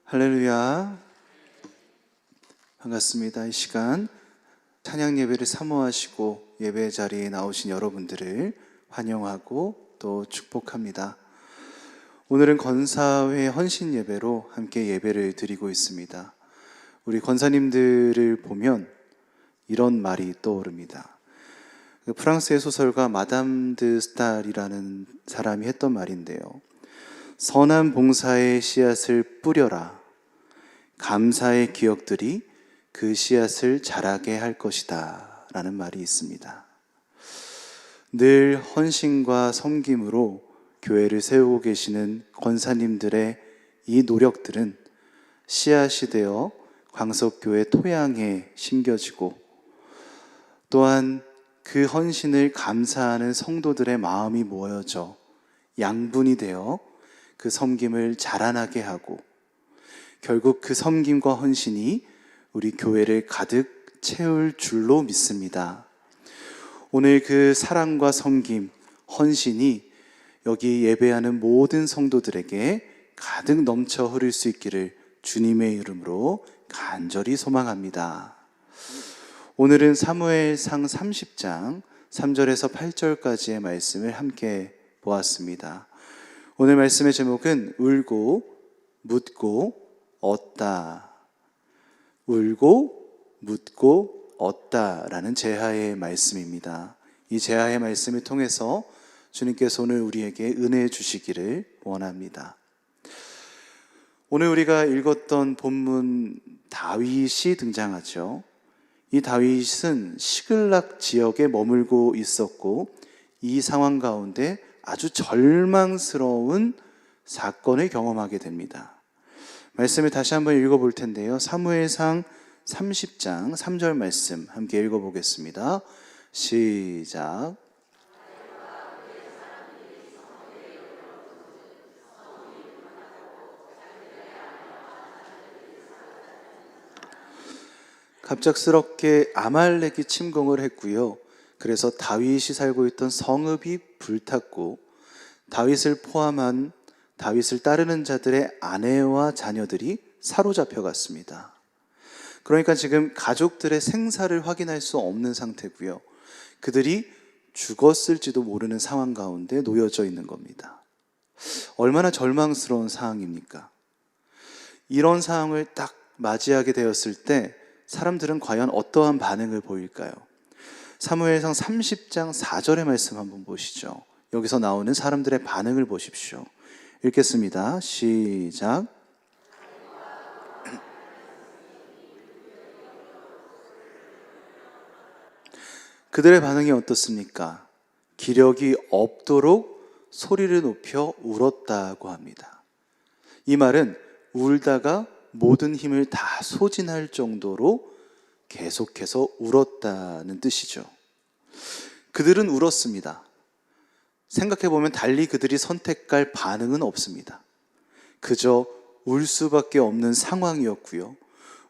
할렐루야. 반갑습니다. 이 시간 찬양 예배를 사모하시고 예배 자리에 나오신 여러분들을 환영하고 또 축복합니다. 오늘은 건사회 헌신 예배로 함께 예배를 드리고 있습니다. 우리 권사님들을 보면 이런 말이 떠오릅니다. 프랑스의 소설가 마담 드 스탈이라는 사람이 했던 말인데요. 선한 봉사의 씨앗을 뿌려라. 감사의 기억들이 그 씨앗을 자라게 할 것이다 라는 말이 있습니다. 늘 헌신과 섬김으로 교회를 세우고 계시는 권사님들의 이 노력들은 씨앗이 되어 광석교회 토양에 심겨지고, 또한 그 헌신을 감사하는 성도들의 마음이 모여져 양분이 되어 그 섬김을 자라나게 하고, 결국 그 섬김과 헌신이 우리 교회를 가득 채울 줄로 믿습니다. 오늘 그 사랑과 섬김, 헌신이 여기 예배하는 모든 성도들에게 가득 넘쳐 흐를 수 있기를 주님의 이름으로 간절히 소망합니다. 오늘은 사무엘상 30장 3절에서 8절까지의 말씀을 함께 보았습니다. 오늘 말씀의 제목은 울고 묻고 얻다. 울고 묻고 얻다라는 제하의 말씀입니다. 이 제하의 말씀을 통해서 주님께서 오늘 우리에게 은혜 주시기를 원합니다. 오늘 우리가 읽었던 본문 다윗이 등장하죠. 이 다윗은 시글락 지역에 머물고 있었고, 이 상황 가운데 아주 절망스러운 사건을 경험하게 됩니다. 말씀을 다시 한번 읽어볼 텐데요. 사무엘상 30장 3절 말씀 함께 읽어보겠습니다. 시작. 갑작스럽게 아말렉이 침공을 했고요. 그래서 다윗이 살고 있던 성읍이 불탔고, 다윗을 포함한 다윗을 따르는 자들의 아내와 자녀들이 사로잡혀 갔습니다. 그러니까 지금 가족들의 생사를 확인할 수 없는 상태고요. 그들이 죽었을지도 모르는 상황 가운데 놓여져 있는 겁니다. 얼마나 절망스러운 상황입니까? 이런 상황을 딱 맞이하게 되었을 때 사람들은 과연 어떠한 반응을 보일까요? 사무엘상 30장 4절의 말씀 한번 보시죠. 여기서 나오는 사람들의 반응을 보십시오. 읽겠습니다. 시작. 그들의 반응이 어떻습니까? 기력이 없도록 소리를 높여 울었다고 합니다. 이 말은 울다가 모든 힘을 다 소진할 정도로 계속해서 울었다는 뜻이죠. 그들은 울었습니다. 생각해보면 달리 그들이 선택할 반응은 없습니다. 그저 울 수밖에 없는 상황이었고요.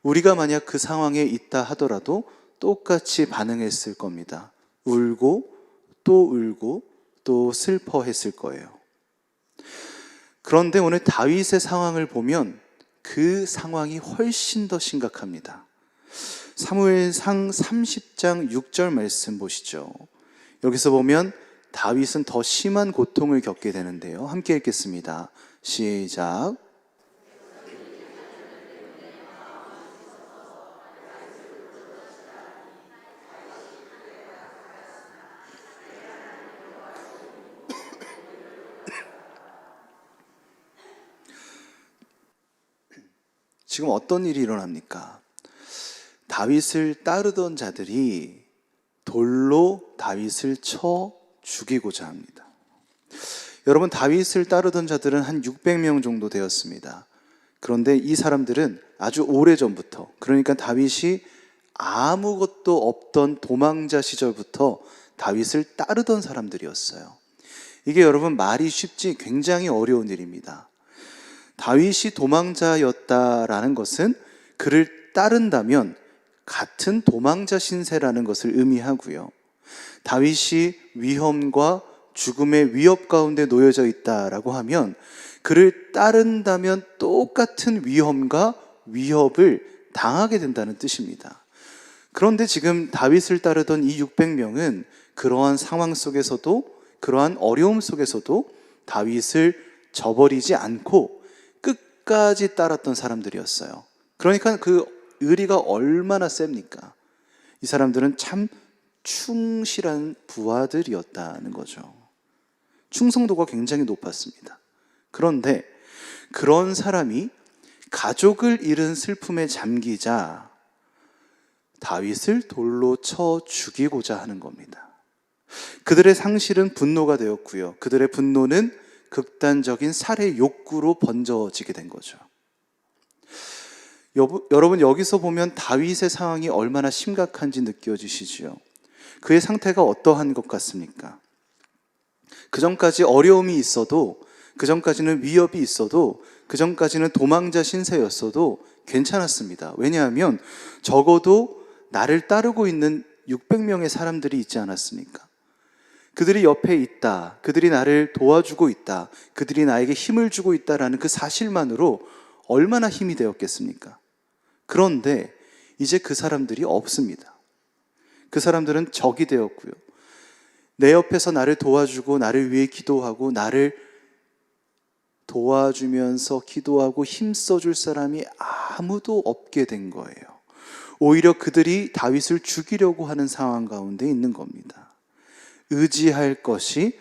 우리가 만약 그 상황에 있다 하더라도 똑같이 반응했을 겁니다. 울고 또 슬퍼했을 거예요. 그런데 오늘 다윗의 상황을 보면 그 상황이 훨씬 더 심각합니다. 사무엘상 30장 6절 말씀 보시죠. 여기서 보면 다윗은 더 심한 고통을 겪게 되는데요. 함께 읽겠습니다. 시작. 지금 어떤 일이 일어납니까? 다윗을 따르던 자들이 돌로 다윗을 쳐 죽이고자 합니다. 여러분, 다윗을 따르던 자들은 한 600명 정도 되었습니다. 그런데 이 사람들은 아주 오래전부터, 그러니까 다윗이 아무것도 없던 도망자 시절부터 다윗을 따르던 사람들이었어요. 이게 여러분 말이 쉽지 굉장히 어려운 일입니다. 다윗이 도망자였다라는 것은 그를 따른다면 같은 도망자 신세라는 것을 의미하고요. 다윗이 위험과 죽음의 위협 가운데 놓여져 있다라고 하면 그를 따른다면 똑같은 위험과 위협을 당하게 된다는 뜻입니다. 그런데 지금 다윗을 따르던 이 600명은 그러한 상황 속에서도, 그러한 어려움 속에서도 다윗을 저버리지 않고 끝까지 따랐던 사람들이었어요. 그러니까 그 의리가 얼마나 셉니까? 이 사람들은 참 충실한 부하들이었다는 거죠. 충성도가 굉장히 높았습니다. 그런데 그런 사람이 가족을 잃은 슬픔에 잠기자 다윗을 돌로 쳐 죽이고자 하는 겁니다. 그들의 상실은 분노가 되었고요. 그들의 분노는 극단적인 살해 욕구로 번져지게 된 거죠. 여러분, 여기서 보면 다윗의 상황이 얼마나 심각한지 느껴지시지요? 그의 상태가 어떠한 것 같습니까? 그 전까지 어려움이 있어도, 그 전까지는 위협이 있어도, 그 전까지는 도망자 신세였어도 괜찮았습니다. 왜냐하면 적어도 나를 따르고 있는 600명의 사람들이 있지 않았습니까? 그들이 옆에 있다, 그들이 나를 도와주고 있다, 그들이 나에게 힘을 주고 있다라는 그 사실만으로 얼마나 힘이 되었겠습니까? 그런데 이제 그 사람들이 없습니다. 그 사람들은 적이 되었고요. 내 옆에서 나를 도와주고 나를 위해 기도하고 나를 도와주면서 기도하고 힘써줄 사람이 아무도 없게 된 거예요. 오히려 그들이 다윗을 죽이려고 하는 상황 가운데 있는 겁니다. 의지할 것이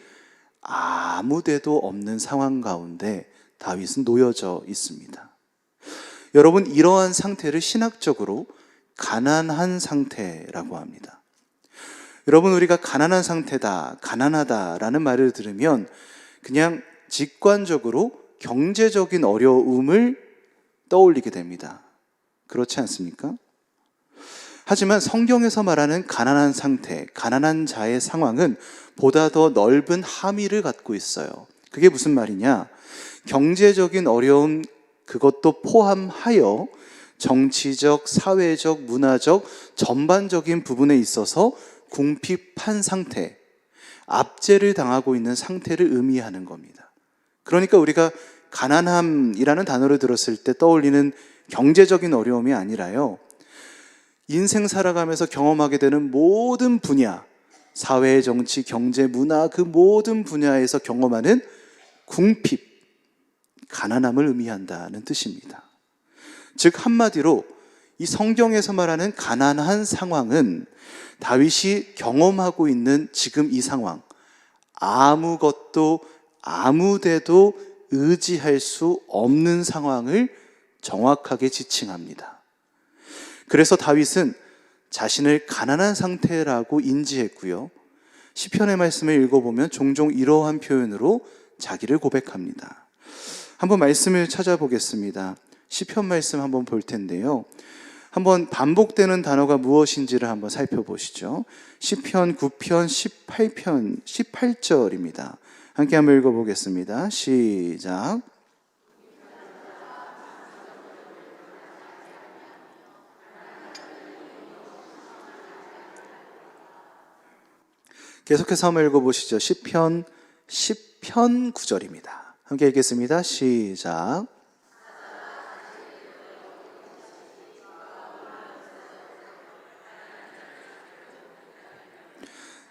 아무데도 없는 상황 가운데 다윗은 놓여져 있습니다. 여러분, 이러한 상태를 신학적으로 가난한 상태라고 합니다. 여러분, 우리가 가난한 상태다, 가난하다라는 말을 들으면 그냥 직관적으로 경제적인 어려움을 떠올리게 됩니다. 그렇지 않습니까? 하지만 성경에서 말하는 가난한 상태, 가난한 자의 상황은 보다 더 넓은 함의를 갖고 있어요. 그게 무슨 말이냐? 경제적인 어려움, 그것도 포함하여 정치적, 사회적, 문화적, 전반적인 부분에 있어서 궁핍한 상태, 압제를 당하고 있는 상태를 의미하는 겁니다. 그러니까 우리가 가난함이라는 단어를 들었을 때 떠올리는 경제적인 어려움이 아니라요, 인생 살아가면서 경험하게 되는 모든 분야, 사회, 정치, 경제, 문화, 그 모든 분야에서 경험하는 궁핍, 가난함을 의미한다는 뜻입니다. 즉 한마디로 이 성경에서 말하는 가난한 상황은 다윗이 경험하고 있는 지금 이 상황, 아무것도 아무데도 의지할 수 없는 상황을 정확하게 지칭합니다. 그래서 다윗은 자신을 가난한 상태라고 인지했고요. 시편의 말씀을 읽어보면 종종 이러한 표현으로 자기를 고백합니다. 한번 말씀을 찾아보겠습니다. 시편 말씀 한번 볼 텐데요. 한번 반복되는 단어가 무엇인지를 한번 살펴보시죠. 시편 9편 18절입니다. 함께 한번 읽어보겠습니다. 시작. 계속해서 한번 읽어보시죠. 시편 10편 9절입니다. 함께 읽겠습니다. 시작.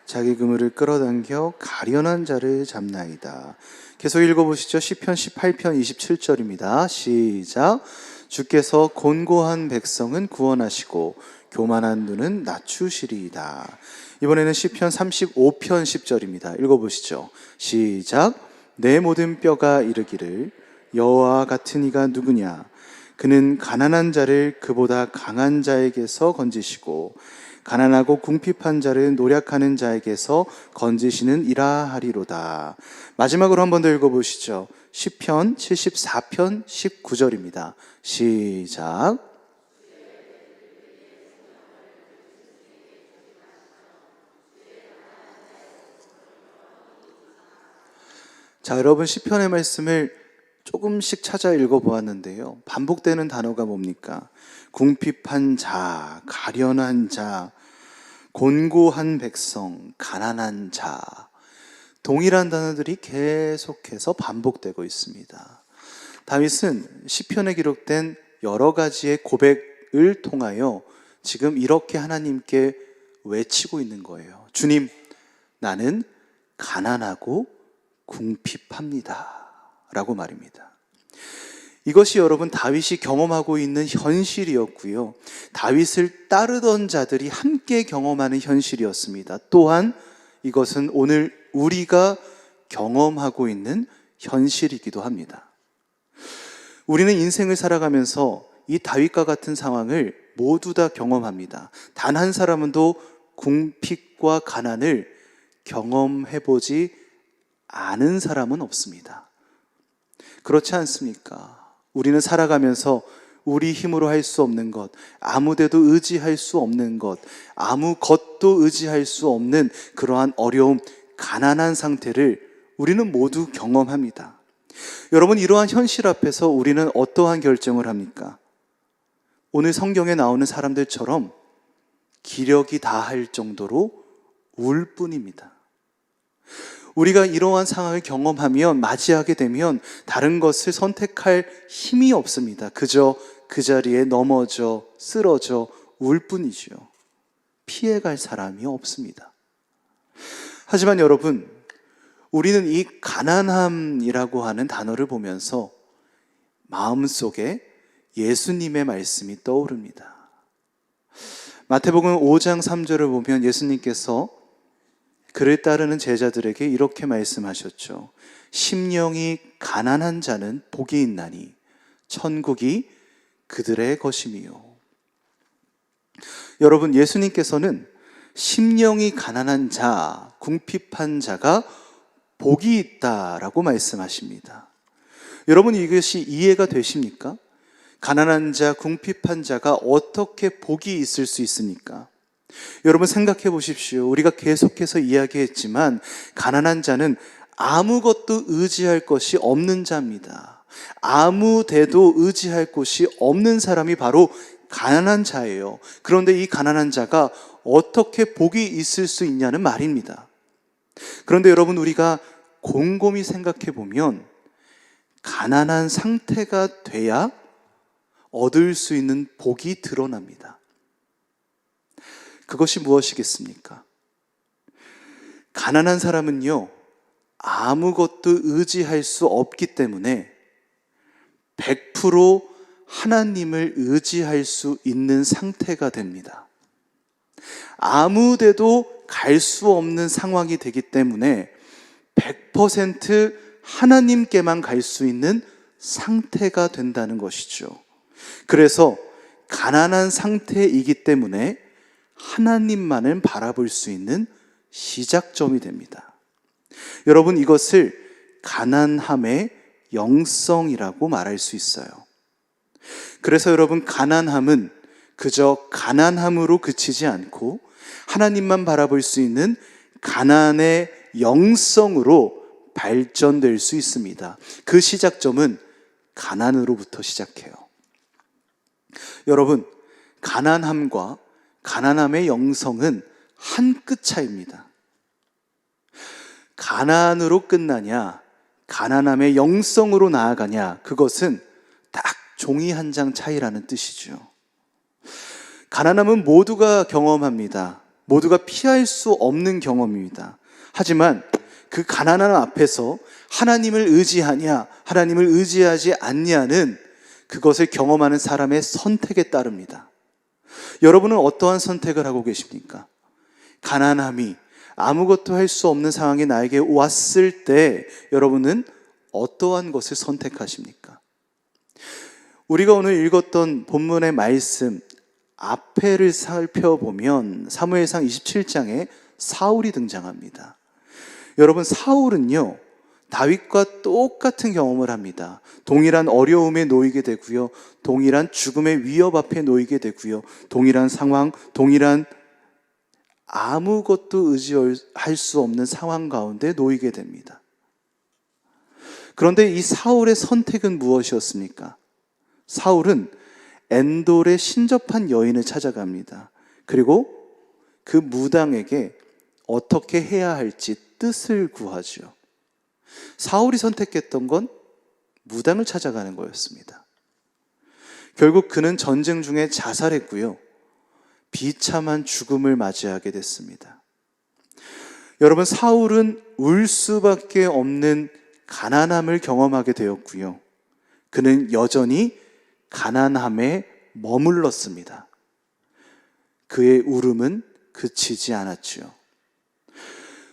자기 그물을 끌어당겨 가련한 자를 잡나이다. 계속 읽어보시죠. 시편 18편 27절입니다. 시작. 주께서 곤고한 백성은 구원하시고 교만한 눈은 낮추시리이다. 이번에는 시편 35편 10절입니다. 읽어보시죠. 시작. 내 모든 뼈가 이르기를 여호와 같은 이가 누구냐? 그는 가난한 자를 그보다 강한 자에게서 건지시고 가난하고 궁핍한 자를 노력하는 자에게서 건지시는 이라 하리로다. 마지막으로 한 번 더 읽어보시죠. 시편 74편 19절입니다. 시작. 자, 여러분, 시편의 말씀을 조금씩 찾아 읽어보았는데요. 반복되는 단어가 뭡니까? 궁핍한 자, 가련한 자, 곤고한 백성, 가난한 자. 동일한 단어들이 계속해서 반복되고 있습니다. 다윗은 시편에 기록된 여러 가지의 고백을 통하여 지금 이렇게 하나님께 외치고 있는 거예요. 주님, 나는 가난하고 궁핍합니다 라고 말입니다. 이것이 여러분 다윗이 경험하고 있는 현실이었고요, 다윗을 따르던 자들이 함께 경험하는 현실이었습니다. 또한 이것은 오늘 우리가 경험하고 있는 현실이기도 합니다. 우리는 인생을 살아가면서 이 다윗과 같은 상황을 모두 다 경험합니다. 단 한 사람도 궁핍과 가난을 경험해보지 않은 사람은 없습니다. 그렇지 않습니까? 우리는 살아가면서 우리 힘으로 할 수 없는 것, 아무데도 의지할 수 없는 것, 아무것도 의지할 수 없는 그러한 어려움, 가난한 상태를 우리는 모두 경험합니다. 여러분, 이러한 현실 앞에서 우리는 어떠한 결정을 합니까? 오늘 성경에 나오는 사람들처럼 기력이 다할 정도로 울 뿐입니다. 우리가 이러한 상황을 경험하면, 맞이하게 되면 다른 것을 선택할 힘이 없습니다. 그저 그 자리에 넘어져 쓰러져 울 뿐이죠. 피해갈 사람이 없습니다. 하지만 여러분, 우리는 이 가난함이라고 하는 단어를 보면서 마음속에 예수님의 말씀이 떠오릅니다. 마태복음 5장 3절을 보면 예수님께서 그를 따르는 제자들에게 이렇게 말씀하셨죠. 심령이 가난한 자는 복이 있나니 천국이 그들의 것임이요. 여러분, 예수님께서는 심령이 가난한 자, 궁핍한 자가 복이 있다라고 말씀하십니다. 여러분, 이것이 이해가 되십니까? 가난한 자, 궁핍한 자가 어떻게 복이 있을 수 있습니까? 여러분, 생각해 보십시오. 우리가 계속해서 이야기했지만 가난한 자는 아무것도 의지할 것이 없는 자입니다. 아무 데도 의지할 곳이 없는 사람이 바로 가난한 자예요. 그런데 이 가난한 자가 어떻게 복이 있을 수 있냐는 말입니다. 그런데 여러분, 우리가 곰곰이 생각해 보면 가난한 상태가 돼야 얻을 수 있는 복이 드러납니다. 그것이 무엇이겠습니까? 가난한 사람은요, 아무것도 의지할 수 없기 때문에 100% 하나님을 의지할 수 있는 상태가 됩니다. 아무데도 갈 수 없는 상황이 되기 때문에 100% 하나님께만 갈 수 있는 상태가 된다는 것이죠. 그래서 가난한 상태이기 때문에 하나님만을 바라볼 수 있는 시작점이 됩니다. 여러분, 이것을 가난함의 영성이라고 말할 수 있어요. 그래서 여러분, 가난함은 그저 가난함으로 그치지 않고 하나님만 바라볼 수 있는 가난의 영성으로 발전될 수 있습니다. 그 시작점은 가난으로부터 시작해요. 여러분, 가난함과 가난함의 영성은 한 끗 차이입니다. 가난으로 끝나냐, 가난함의 영성으로 나아가냐, 그것은 딱 종이 한 장 차이라는 뜻이죠. 가난함은 모두가 경험합니다. 모두가 피할 수 없는 경험입니다. 하지만 그 가난함 앞에서 하나님을 의지하냐, 하나님을 의지하지 않냐는 그것을 경험하는 사람의 선택에 따릅니다. 여러분은 어떠한 선택을 하고 계십니까? 가난함이 아무것도 할 수 없는 상황이 나에게 왔을 때 여러분은 어떠한 것을 선택하십니까? 우리가 오늘 읽었던 본문의 말씀 앞에를 살펴보면 사무엘상 27장에 사울이 등장합니다. 여러분, 사울은요, 다윗과 똑같은 경험을 합니다. 동일한 어려움에 놓이게 되고요, 동일한 죽음의 위협 앞에 놓이게 되고요, 동일한 상황, 동일한 아무것도 의지할 수 없는 상황 가운데 놓이게 됩니다. 그런데 이 사울의 선택은 무엇이었습니까? 사울은 엔돌의 신접한 여인을 찾아갑니다. 그리고 그 무당에게 어떻게 해야 할지 뜻을 구하죠. 사울이 선택했던 건 무당을 찾아가는 거였습니다. 결국 그는 전쟁 중에 자살했고요. 비참한 죽음을 맞이하게 됐습니다. 여러분, 사울은 울 수밖에 없는 가난함을 경험하게 되었고요. 그는 여전히 가난함에 머물렀습니다. 그의 울음은 그치지 않았지요.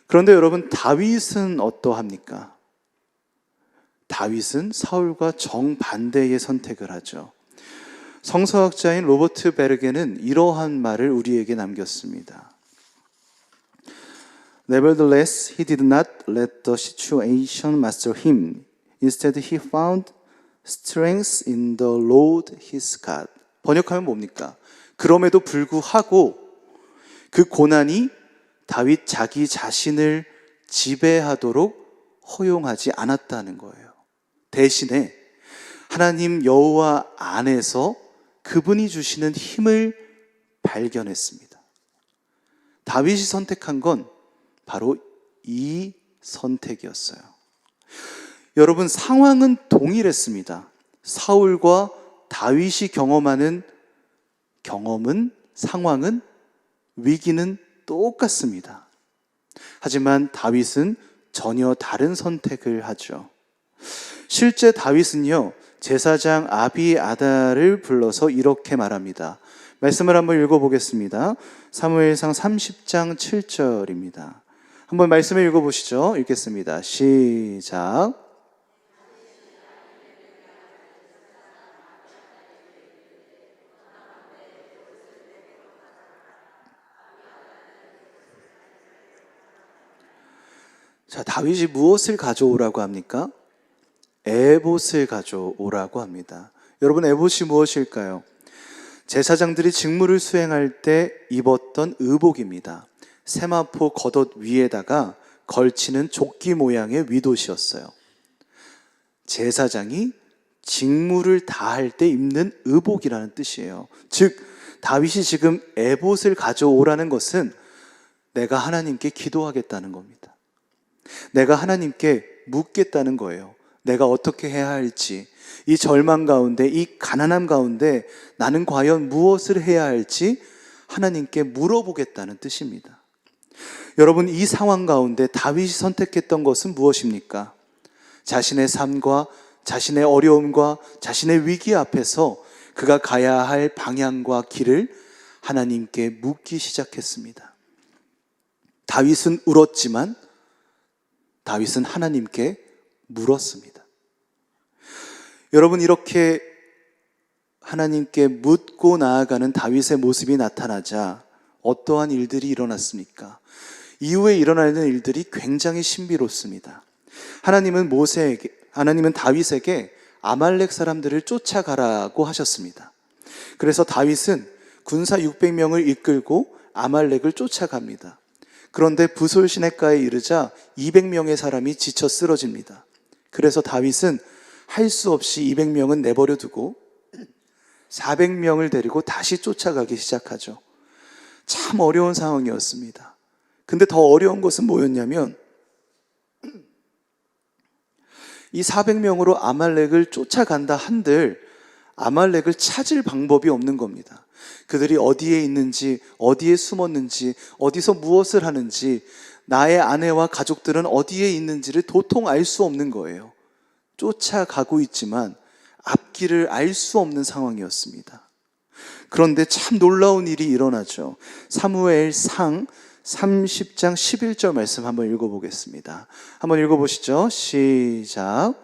그런데 여러분, 다윗은 어떠합니까? 다윗은 사울과 정반대의 선택을 하죠. 성서학자인 로버트 베르게는 이러한 말을 우리에게 남겼습니다. Nevertheless, he did not let the situation master him. Instead, he found strength in the Lord his God. 번역하면 뭡니까? 그럼에도 불구하고 그 고난이 다윗 자기 자신을 지배하도록 허용하지 않았다는 거예요. 대신에 하나님 여호와 안에서 그분이 주시는 힘을 발견했습니다. 다윗이 선택한 건 바로 이 선택이었어요. 여러분, 상황은 동일했습니다. 사울과 다윗이 경험하는 경험은, 상황은, 위기는 똑같습니다. 하지만 다윗은 전혀 다른 선택을 하죠. 실제 다윗은요, 제사장 아비아달을 불러서 이렇게 말합니다. 말씀을 한번 읽어보겠습니다. 사무엘상 30장 7절입니다. 한번 말씀을 읽어보시죠. 읽겠습니다. 시작. 자, 다윗이 무엇을 가져오라고 합니까? 에봇을 가져오라고 합니다. 여러분, 에봇이 무엇일까요? 제사장들이 직무를 수행할 때 입었던 의복입니다. 세마포 겉옷 위에다가 걸치는 조끼 모양의 윗옷이었어요. 제사장이 직무를 다할 때 입는 의복이라는 뜻이에요. 즉, 다윗이 지금 에봇을 가져오라는 것은 내가 하나님께 기도하겠다는 겁니다. 내가 하나님께 묻겠다는 거예요. 내가 어떻게 해야 할지, 이 절망 가운데, 이 가난함 가운데 나는 과연 무엇을 해야 할지 하나님께 물어보겠다는 뜻입니다. 여러분, 이 상황 가운데 다윗이 선택했던 것은 무엇입니까? 자신의 삶과 자신의 어려움과 자신의 위기 앞에서 그가 가야 할 방향과 길을 하나님께 묻기 시작했습니다. 다윗은 울었지만 다윗은 하나님께 물었습니다. 여러분, 이렇게 하나님께 묻고 나아가는 다윗의 모습이 나타나자 어떠한 일들이 일어났습니까? 이후에 일어나는 일들이 굉장히 신비롭습니다. 하나님은 다윗에게 아말렉 사람들을 쫓아가라고 하셨습니다. 그래서 다윗은 군사 600명을 이끌고 아말렉을 쫓아갑니다. 그런데 부솔 시냇가에 이르자 200명의 사람이 지쳐 쓰러집니다. 그래서 다윗은 할 수 없이 200명은 내버려 두고 400명을 데리고 다시 쫓아가기 시작하죠. 참 어려운 상황이었습니다. 근데 더 어려운 것은 뭐였냐면 이 400명으로 아말렉을 쫓아간다 한들 아말렉을 찾을 방법이 없는 겁니다. 그들이 어디에 있는지, 어디에 숨었는지, 어디서 무엇을 하는지, 나의 아내와 가족들은 어디에 있는지를 도통 알 수 없는 거예요. 쫓아가고 있지만 앞길을 알 수 없는 상황이었습니다. 그런데 참 놀라운 일이 일어나죠. 사무엘상 30장 11절 말씀 한번 읽어보겠습니다. 한번 읽어보시죠. 시작.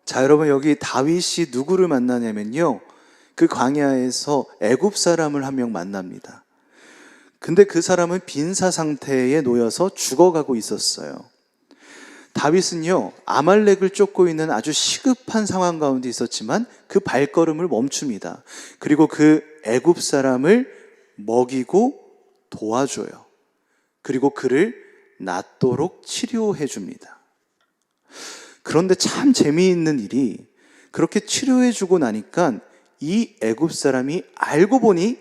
자, 여러분, 여기 다윗이 누구를 만나냐면요, 그 광야에서 애굽 사람을 한 명 만납니다. 근데 그 사람은 빈사 상태에 놓여서 죽어가고 있었어요. 다윗은요, 아말렉을 쫓고 있는 아주 시급한 상황 가운데 있었지만 그 발걸음을 멈춥니다. 그리고 그 애굽 사람을 먹이고 도와줘요. 그리고 그를 낫도록 치료해 줍니다. 그런데 참 재미있는 일이 그렇게 치료해 주고 나니까 이 애굽 사람이 알고 보니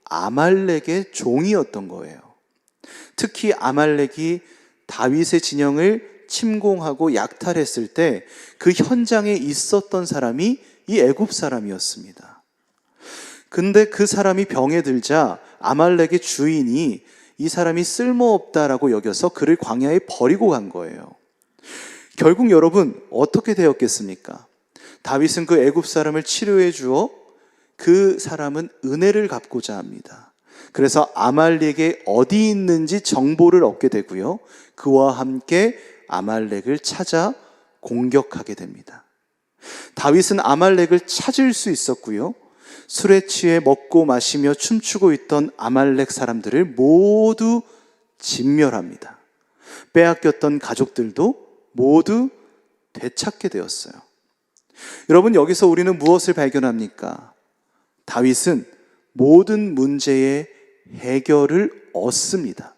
아말렉의 종이었던 거예요. 특히 아말렉이 다윗의 진영을 침공하고 약탈했을 때 그 현장에 있었던 사람이 이 애굽 사람이었습니다. 근데 그 사람이 병에 들자 아말렉의 주인이 이 사람이 쓸모없다라고 여겨서 그를 광야에 버리고 간 거예요. 결국 여러분 어떻게 되었겠습니까? 다윗은 그 애굽 사람을 치료해 주어 그 사람은 은혜를 갚고자 합니다. 그래서 아말렉이 어디 있는지 정보를 얻게 되고요. 그와 함께 아말렉을 찾아 공격하게 됩니다. 다윗은 아말렉을 찾을 수 있었고요. 술에 취해 먹고 마시며 춤추고 있던 아말렉 사람들을 모두 진멸합니다. 빼앗겼던 가족들도 모두 되찾게 되었어요. 여러분, 여기서 우리는 무엇을 발견합니까? 다윗은 모든 문제의 해결을 얻습니다.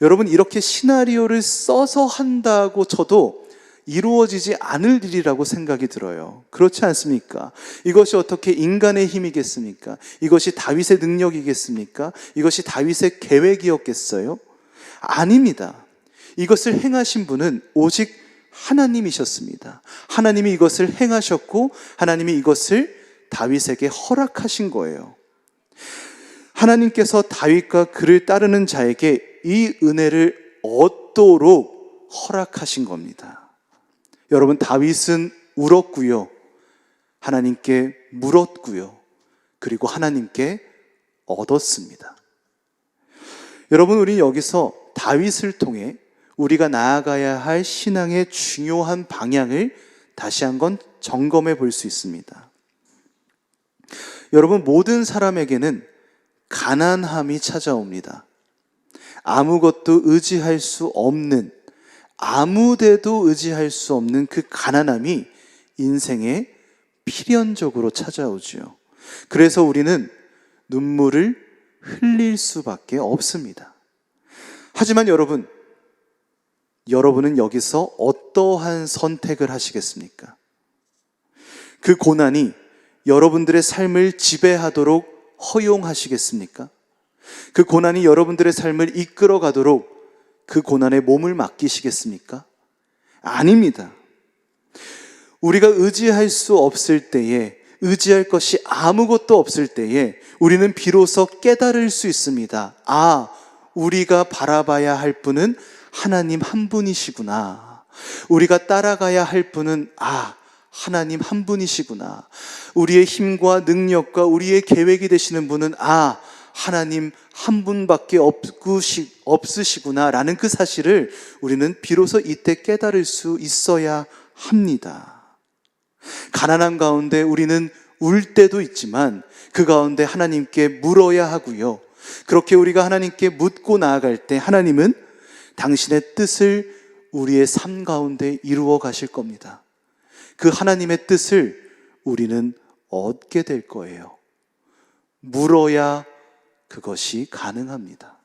여러분, 이렇게 시나리오를 써서 한다고 쳐도 이루어지지 않을 일이라고 생각이 들어요. 그렇지 않습니까? 이것이 어떻게 인간의 힘이겠습니까? 이것이 다윗의 능력이겠습니까? 이것이 다윗의 계획이었겠어요? 아닙니다. 이것을 행하신 분은 오직 하나님이셨습니다. 하나님이 이것을 행하셨고 하나님이 이것을 다윗에게 허락하신 거예요. 하나님께서 다윗과 그를 따르는 자에게 이 은혜를 얻도록 허락하신 겁니다. 여러분, 다윗은 울었고요, 하나님께 물었고요, 그리고 하나님께 얻었습니다. 여러분, 우리 여기서 다윗을 통해 우리가 나아가야 할 신앙의 중요한 방향을 다시 한번 점검해 볼 수 있습니다. 여러분, 모든 사람에게는 가난함이 찾아옵니다. 아무것도 의지할 수 없는, 아무데도 의지할 수 없는 그 가난함이 인생에 필연적으로 찾아오죠. 그래서 우리는 눈물을 흘릴 수밖에 없습니다. 하지만 여러분은 여기서 어떠한 선택을 하시겠습니까? 그 고난이 여러분들의 삶을 지배하도록 허용하시겠습니까? 그 고난이 여러분들의 삶을 이끌어가도록 그 고난에 몸을 맡기시겠습니까? 아닙니다. 우리가 의지할 수 없을 때에, 의지할 것이 아무것도 없을 때에 우리는 비로소 깨달을 수 있습니다. 아, 우리가 바라봐야 할 분은 하나님 한 분이시구나. 우리가 따라가야 할 분은 하나님 한 분이시구나. 우리의 힘과 능력과 우리의 계획이 되시는 분은 하나님 한 분밖에 없으시구나 라는 그 사실을 우리는 비로소 이때 깨달을 수 있어야 합니다. 가난한 가운데 우리는 울 때도 있지만 그 가운데 하나님께 물어야 하고요. 그렇게 우리가 하나님께 묻고 나아갈 때 하나님은 당신의 뜻을 우리의 삶 가운데 이루어 가실 겁니다. 그 하나님의 뜻을 우리는 얻게 될 거예요. 물어야 그것이 가능합니다.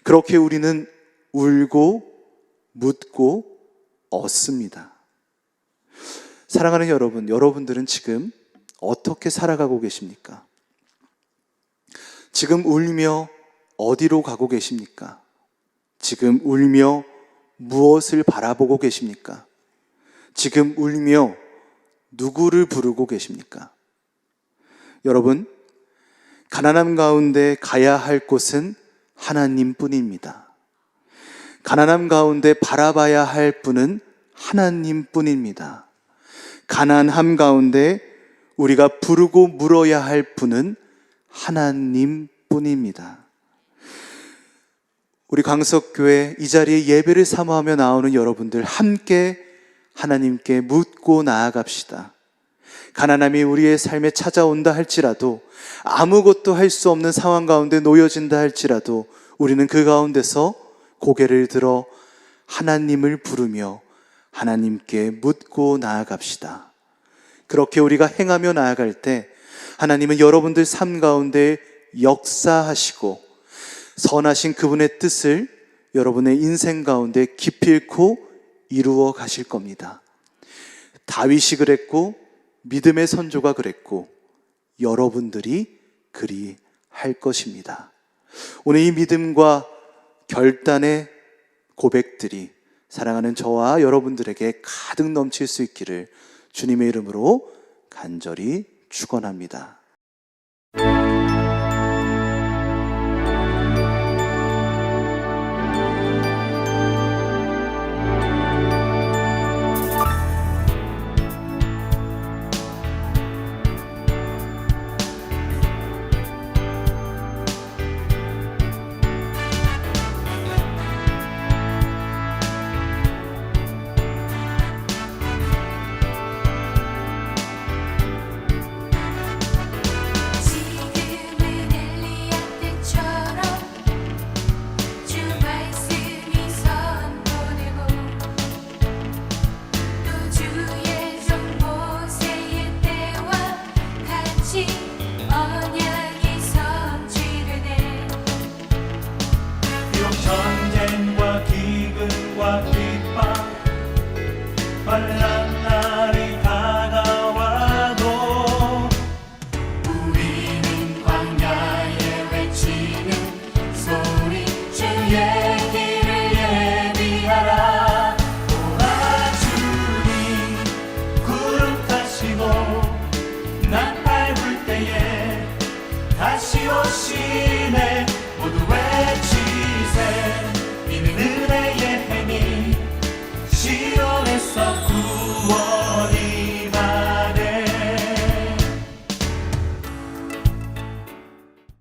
그렇게 우리는 울고 묻고 얻습니다. 사랑하는 여러분, 여러분들은 지금 어떻게 살아가고 계십니까? 지금 울며 어디로 가고 계십니까? 지금 울며 무엇을 바라보고 계십니까? 지금 울며 누구를 부르고 계십니까? 여러분, 가난함 가운데 가야 할 곳은 하나님뿐입니다. 가난함 가운데 바라봐야 할 분은 하나님뿐입니다. 가난함 가운데 우리가 부르고 물어야 할 분은 하나님뿐입니다. 우리 광석교회 이 자리에 예배를 사모하며 나오는 여러분들, 함께 하나님께 묻고 나아갑시다. 가난함이 우리의 삶에 찾아온다 할지라도, 아무것도 할 수 없는 상황 가운데 놓여진다 할지라도 우리는 그 가운데서 고개를 들어 하나님을 부르며 하나님께 묻고 나아갑시다. 그렇게 우리가 행하며 나아갈 때 하나님은 여러분들 삶 가운데 역사하시고 선하신 그분의 뜻을 여러분의 인생 가운데 기필코 이루어 가실 겁니다. 다윗이 그랬고 믿음의 선조가 그랬고 여러분들이 그리할 것입니다. 오늘 이 믿음과 결단의 고백들이 사랑하는 저와 여러분들에게 가득 넘칠 수 있기를 주님의 이름으로 간절히 축원합니다.